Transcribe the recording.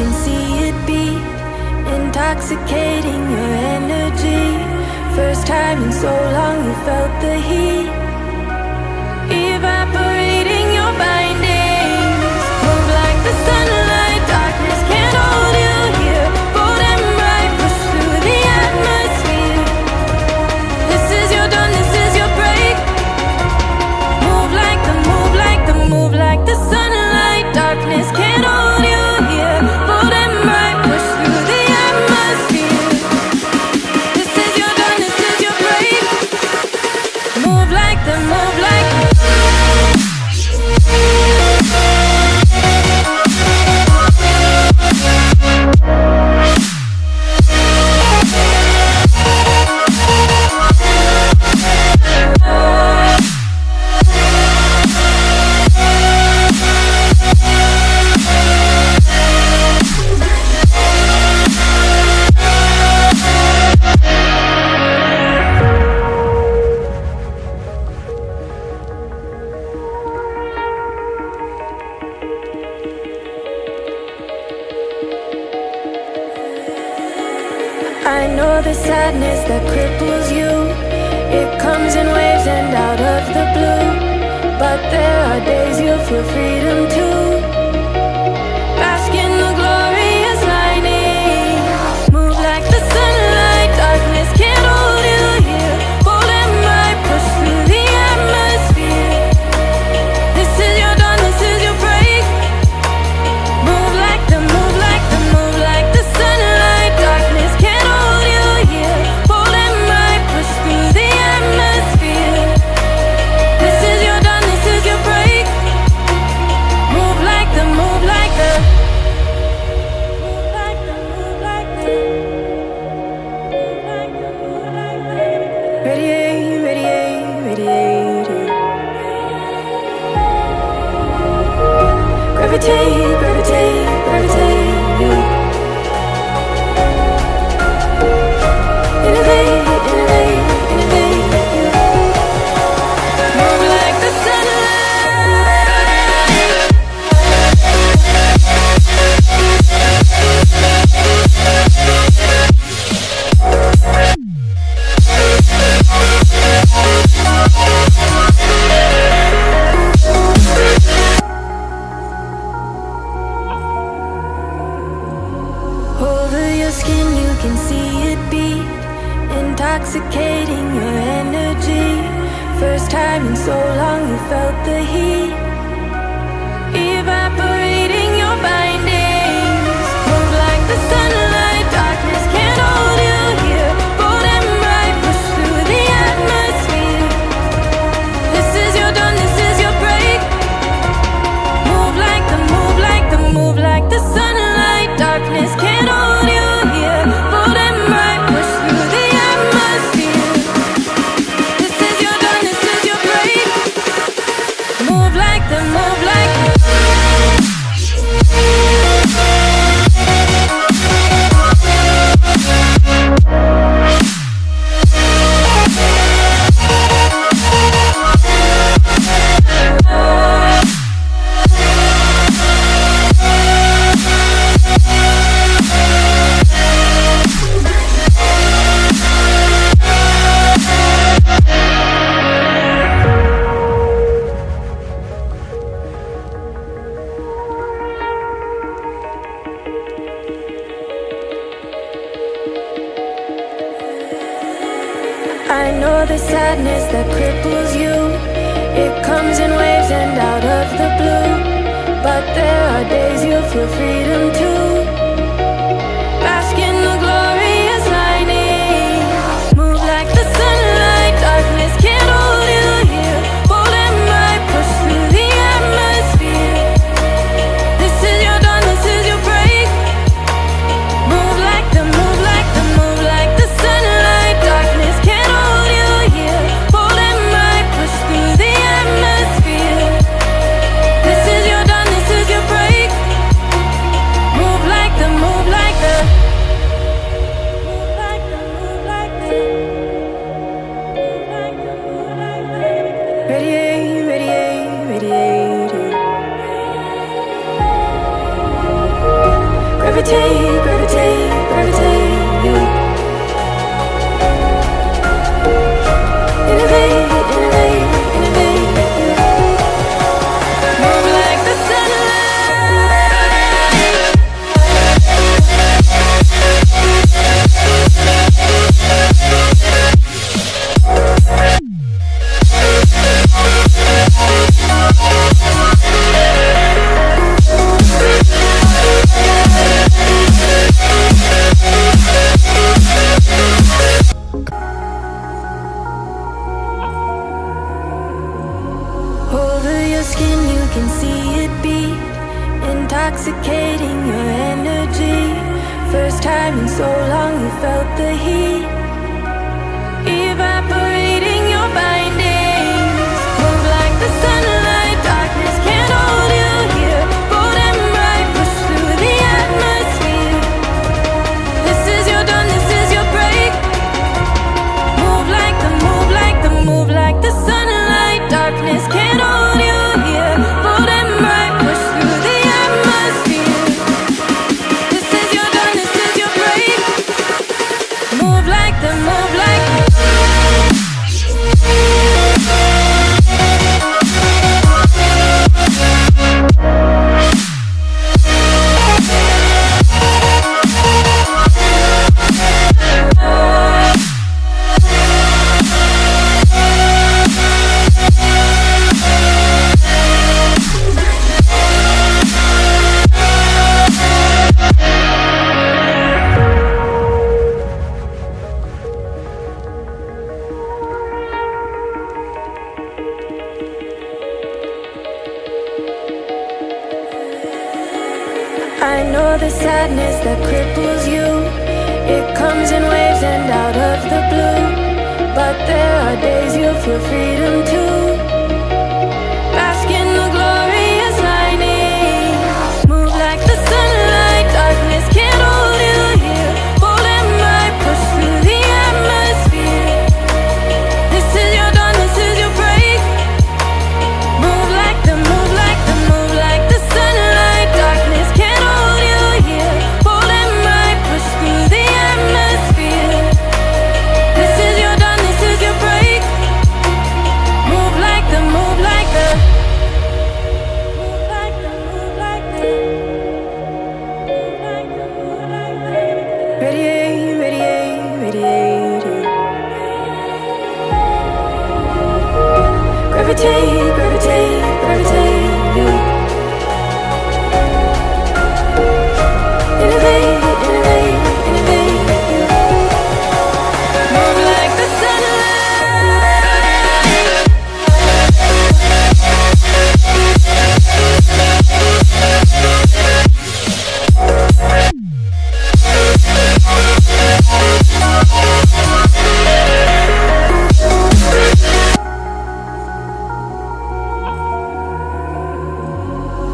can see it be intoxicating your energy. First time in so long you felt the heat evaporating your bindings. Move like the sunlight, darkness can't hold you here. Bold and bright, push through the atmosphere. This is your dawn, this is your break. Move like the, move like the, move like the sunlight. Darkness can't hold you here. Bold and bright, push through the atmosphere. This is your dawn, this is your break. Move like the, move like the. I know the sadness that cripples you. It comes in waves and out of the blue. But there are days you feel freedom too. Bask in the glorious lightning. Move like the sunlight. Darkness can't hold you here. Bold and bright, push through the atmosphere. This is your dawn, this is your break. Move like the, move like the, move like the sunlight. Darkness can't hold you here. Bold and bright, push through the atmosphere. This is your dawn, this is your break. Move like the, move like the. Move like the, move like the. Move like the, move like the. Radiate, radiate, radiate. Gravitate, gravitate, gravitate. Innovate, innovate, innovate. Move like the over your skin, you can see it beat, intoxicating your energy. First time in so long you felt the heat evaporating your bindings. Move like the sunlight, darkness can't hold you here. Bold and bright, push through the atmosphere. This is your dawn, this is your break. Move like the, move like the, move like the sunlight. Darkness can't hold you here. Bold and bright, push through the atmosphere. This is your dawn, this is your break. Move like the, move like the. I know the sadness that cripples you. It comes in waves and out of the blue. But there are days you feel freedom too. Bask in the glorious lightning. Move like the sunlight. Darkness can't hold you here. Bold and bright, push through the atmosphere. This is your dawn, this is your break. Move like the, move like the, move like the sunlight. Darkness can't hold you here. Bold and bright, push through the atmosphere. This is your dawn, this is your break. Move Gravitate, gravitate, gravitate you. Innovate, innovate, innovate you. Move like the over your skin, you can see it beat, intoxicating your energy. First time in so long you felt the heat, evaporating your bindings. Move like the sunlight, darkness can't hold you here. Bold and bright, push through the atmosphere. This is your dawn, this is your break. Move like the, move like the, move like the sunlight, darkness can't hold you here. Bold and bright, push through the atmosphere. This is your dawn, this is your break. Move like the, move like the. I know the sadness that cripples you. It comes in waves and out of the blue. But there are days you feel freedom too. Bask in the glorious lightning. Move like the sunlight, darkness can't hold you here. Bold and bright, push through the atmosphere. This is your dawn, this is your break. Move like the, move like the, move like the sunlight, darkness can't hold you here. Bold and bright, push through the atmosphere. This is your dawn, this is your break. Move like the, move like the, move like the, move like the, move like the, move like the. Radiate, radiate, radiate. Gravitate, gravitate.